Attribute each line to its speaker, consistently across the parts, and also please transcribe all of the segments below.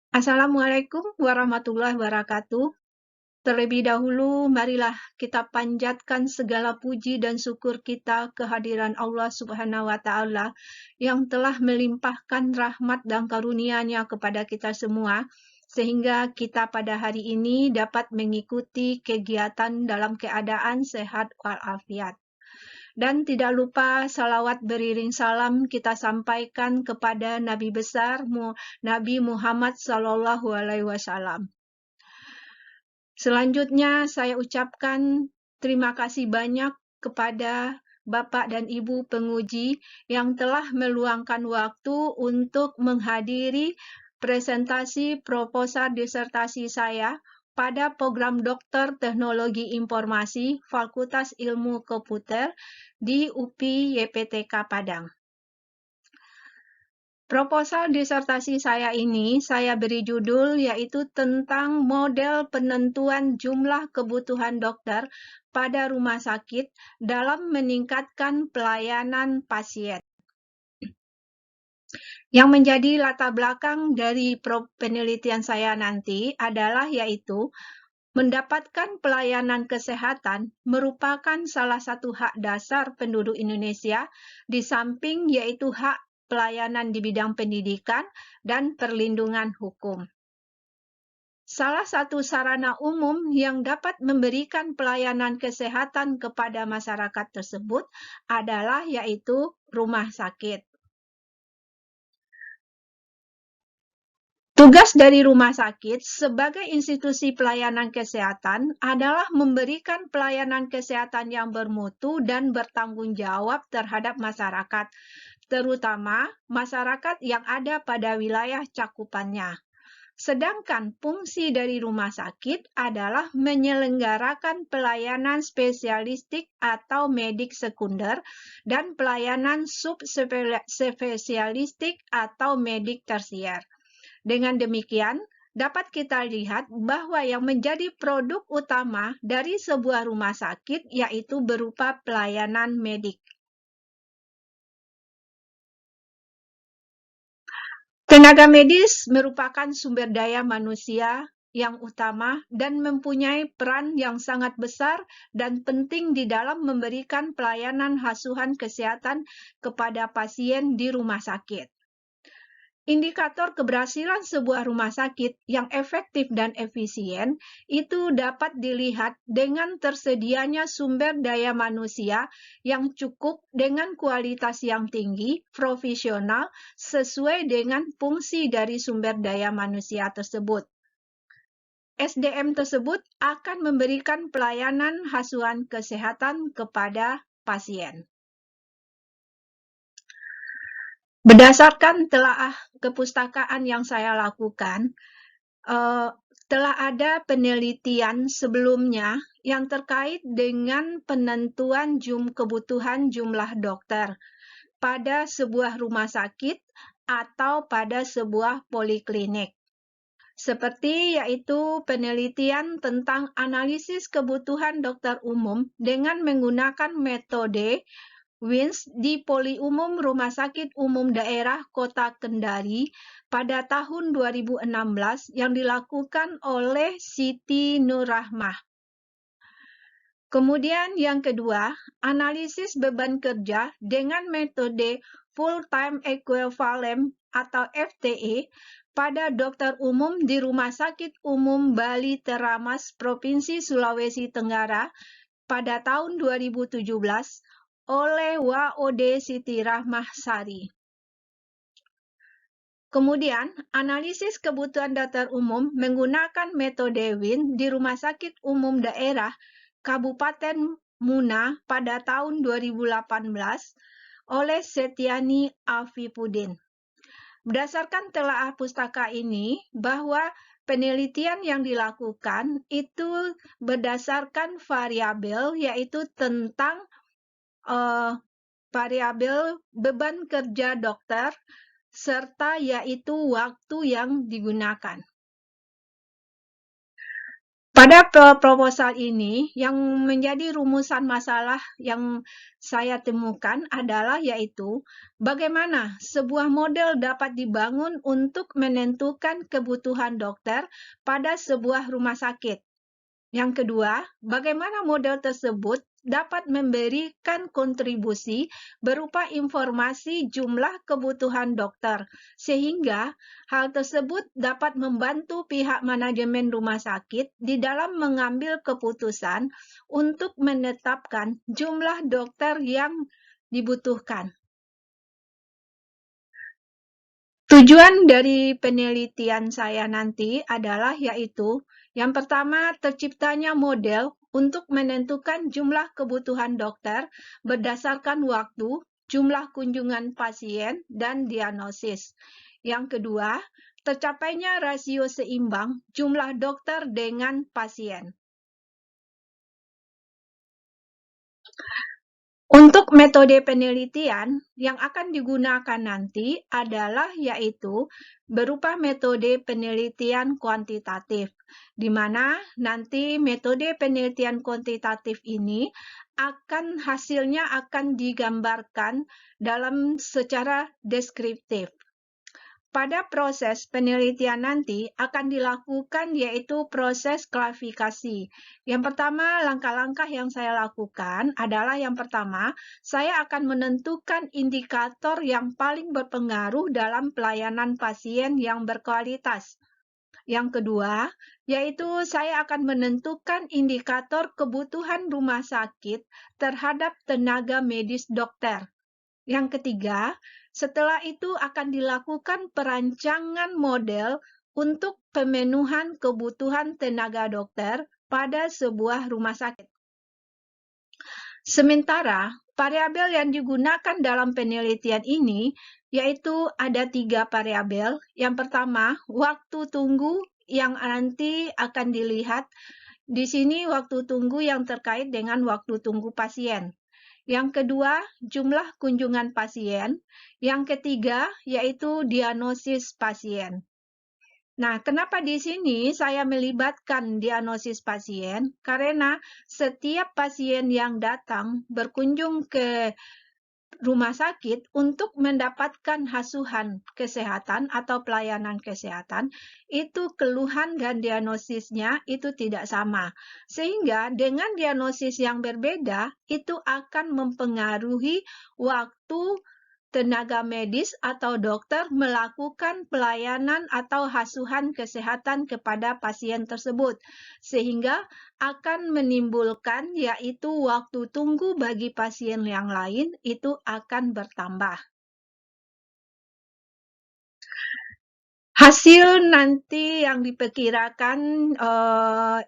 Speaker 1: Assalamualaikum warahmatullahi wabarakatuh. Terlebih dahulu, marilah kita panjatkan segala puji dan syukur kita kehadiran Allah Subhanahu wa Ta'ala yang telah melimpahkan rahmat dan karunia-Nya kepada kita semua, sehingga kita pada hari ini dapat mengikuti kegiatan dalam keadaan sehat walafiat. Dan tidak lupa salawat beriring salam kita sampaikan kepada Nabi besar Nabi Muhammad Sallallahu Alaihi Wasallam. Selanjutnya saya ucapkan terima kasih banyak kepada Bapak dan Ibu penguji yang telah meluangkan waktu untuk menghadiri presentasi proposal disertasi saya pada program Doktor Teknologi Informasi Fakultas Ilmu Komputer di UPI YPTK Padang. Proposal disertasi saya ini saya beri judul yaitu tentang model penentuan jumlah kebutuhan dokter pada rumah sakit dalam meningkatkan pelayanan pasien. Yang menjadi latar belakang dari penelitian saya nanti adalah yaitu mendapatkan pelayanan kesehatan merupakan salah satu hak dasar penduduk Indonesia di samping yaitu hak pelayanan di bidang pendidikan dan perlindungan hukum. Salah satu sarana umum yang dapat memberikan pelayanan kesehatan kepada masyarakat tersebut adalah yaitu rumah sakit. Tugas dari rumah sakit sebagai institusi pelayanan kesehatan adalah memberikan pelayanan kesehatan yang bermutu dan bertanggung jawab terhadap masyarakat, terutama masyarakat yang ada pada wilayah cakupannya. Sedangkan fungsi dari rumah sakit adalah menyelenggarakan pelayanan spesialistik atau medik sekunder dan pelayanan subspesialistik atau medik tersier. Dengan demikian, dapat kita lihat bahwa yang menjadi produk utama dari sebuah rumah sakit yaitu berupa pelayanan medik. Tenaga medis merupakan sumber daya manusia yang utama dan mempunyai peran yang sangat besar dan penting di dalam memberikan pelayanan asuhan kesehatan kepada pasien di rumah sakit. Indikator keberhasilan sebuah rumah sakit yang efektif dan efisien itu dapat dilihat dengan tersedianya sumber daya manusia yang cukup dengan kualitas yang tinggi, profesional, sesuai dengan fungsi dari sumber daya manusia tersebut. SDM tersebut akan memberikan pelayanan asuhan kesehatan kepada pasien. Berdasarkan telaah kepustakaan yang saya lakukan, telah ada penelitian sebelumnya yang terkait dengan penentuan kebutuhan jumlah dokter pada sebuah rumah sakit atau pada sebuah poliklinik. Seperti yaitu penelitian tentang analisis kebutuhan dokter umum dengan menggunakan metode WINS di Poli Umum Rumah Sakit Umum Daerah Kota Kendari pada tahun 2016 yang dilakukan oleh Siti Nurrahmah. Kemudian yang kedua, analisis beban kerja dengan metode Full-Time Equivalent atau FTE pada dokter umum di Rumah Sakit Umum Bali Teramas, Provinsi Sulawesi Tenggara pada tahun 2017 oleh WOD Siti Rahmah Sari. Kemudian, analisis kebutuhan dokter umum menggunakan metode WIN di Rumah Sakit Umum Daerah Kabupaten Muna pada tahun 2018 oleh Setiani Afifudin. Berdasarkan telaah pustaka ini, bahwa penelitian yang dilakukan itu berdasarkan variabel yaitu tentang variabel beban kerja dokter, serta yaitu waktu yang digunakan. Pada proposal ini, yang menjadi rumusan masalah yang saya temukan adalah yaitu bagaimana sebuah model dapat dibangun untuk menentukan kebutuhan dokter pada sebuah rumah sakit. Yang kedua, bagaimana model tersebut dapat memberikan kontribusi berupa informasi jumlah kebutuhan dokter, sehingga hal tersebut dapat membantu pihak manajemen rumah sakit di dalam mengambil keputusan untuk menetapkan jumlah dokter yang dibutuhkan. Tujuan dari penelitian saya nanti adalah yaitu yang pertama, terciptanya model untuk menentukan jumlah kebutuhan dokter berdasarkan waktu, jumlah kunjungan pasien, dan diagnosis. Yang kedua, tercapainya rasio seimbang jumlah dokter dengan pasien. Untuk metode penelitian yang akan digunakan nanti adalah yaitu berupa metode penelitian kuantitatif, di mana nanti metode penelitian kuantitatif ini hasilnya akan digambarkan dalam secara deskriptif. Pada proses penelitian nanti akan dilakukan yaitu proses klasifikasi. Yang pertama, langkah-langkah yang saya lakukan adalah yang pertama, saya akan menentukan indikator yang paling berpengaruh dalam pelayanan pasien yang berkualitas. Yang kedua, yaitu saya akan menentukan indikator kebutuhan rumah sakit terhadap tenaga medis dokter. Yang ketiga, setelah itu akan dilakukan perancangan model untuk pemenuhan kebutuhan tenaga dokter pada sebuah rumah sakit. Sementara, variabel yang digunakan dalam penelitian ini yaitu ada 3 variabel. Yang pertama, waktu tunggu yang nanti akan dilihat. Di sini waktu tunggu yang terkait dengan waktu tunggu pasien. Yang kedua, jumlah kunjungan pasien. Yang ketiga, yaitu diagnosis pasien. Nah, kenapa di sini saya melibatkan diagnosis pasien? Karena setiap pasien yang datang berkunjung ke rumah sakit untuk mendapatkan asuhan kesehatan atau pelayanan kesehatan, itu keluhan dan diagnosisnya itu tidak sama. Sehingga dengan diagnosis yang berbeda, itu akan mempengaruhi waktu tenaga medis atau dokter melakukan pelayanan atau asuhan kesehatan kepada pasien tersebut, sehingga akan menimbulkan yaitu waktu tunggu bagi pasien yang lain itu akan bertambah. Hasil nanti yang diperkirakan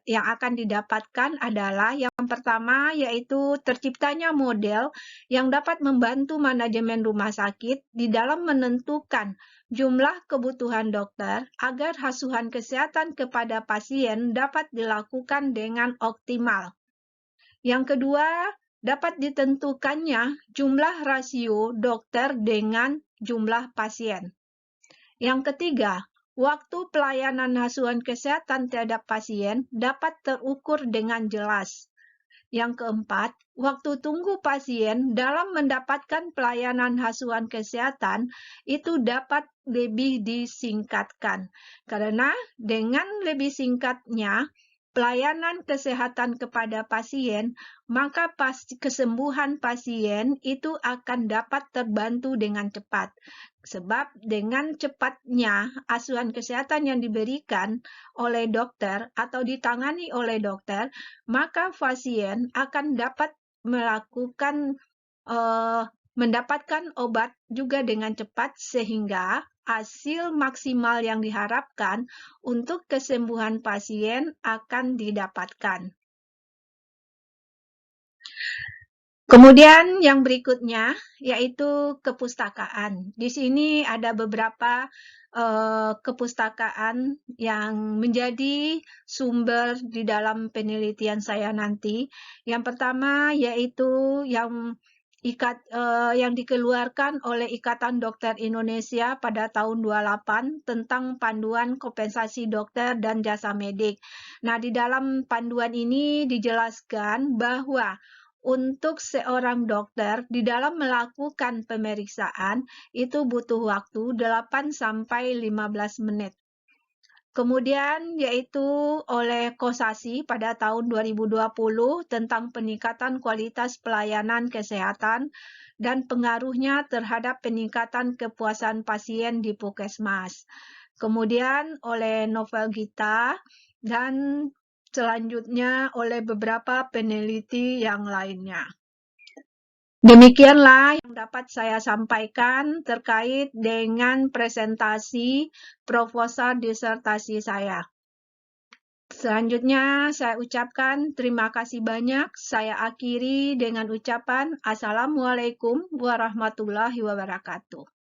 Speaker 1: yang akan didapatkan adalah yang pertama yaitu terciptanya model yang dapat membantu manajemen rumah sakit di dalam menentukan jumlah kebutuhan dokter agar asuhan kesehatan kepada pasien dapat dilakukan dengan optimal. Yang kedua, dapat ditentukannya jumlah rasio dokter dengan jumlah pasien. Yang ketiga, waktu pelayanan asuhan kesehatan terhadap pasien dapat terukur dengan jelas. Yang keempat, waktu tunggu pasien dalam mendapatkan pelayanan asuhan kesehatan itu dapat lebih disingkatkan. Karena dengan lebih singkatnya pelayanan kesehatan kepada pasien, maka kesembuhan pasien itu akan dapat terbantu dengan cepat. Sebab dengan cepatnya asuhan kesehatan yang diberikan oleh dokter atau ditangani oleh dokter, maka pasien akan dapat mendapatkan obat juga dengan cepat sehingga hasil maksimal yang diharapkan untuk kesembuhan pasien akan didapatkan. Kemudian yang berikutnya yaitu kepustakaan. Di sini ada beberapa kepustakaan yang menjadi sumber di dalam penelitian saya nanti. Yang pertama yaitu yang yang dikeluarkan oleh Ikatan Dokter Indonesia pada tahun 28 tentang panduan kompensasi dokter dan jasa medik. Nah, di dalam panduan ini dijelaskan bahwa untuk seorang dokter di dalam melakukan pemeriksaan itu butuh waktu 8 sampai 15 menit. Kemudian yaitu oleh Kosasi pada tahun 2020 tentang peningkatan kualitas pelayanan kesehatan dan pengaruhnya terhadap peningkatan kepuasan pasien di Puskesmas. Kemudian oleh Novel Gita dan selanjutnya oleh beberapa peneliti yang lainnya. Demikianlah yang dapat saya sampaikan terkait dengan presentasi proposal disertasi saya. Selanjutnya saya ucapkan terima kasih banyak. Saya akhiri dengan ucapan Assalamualaikum warahmatullahi wabarakatuh.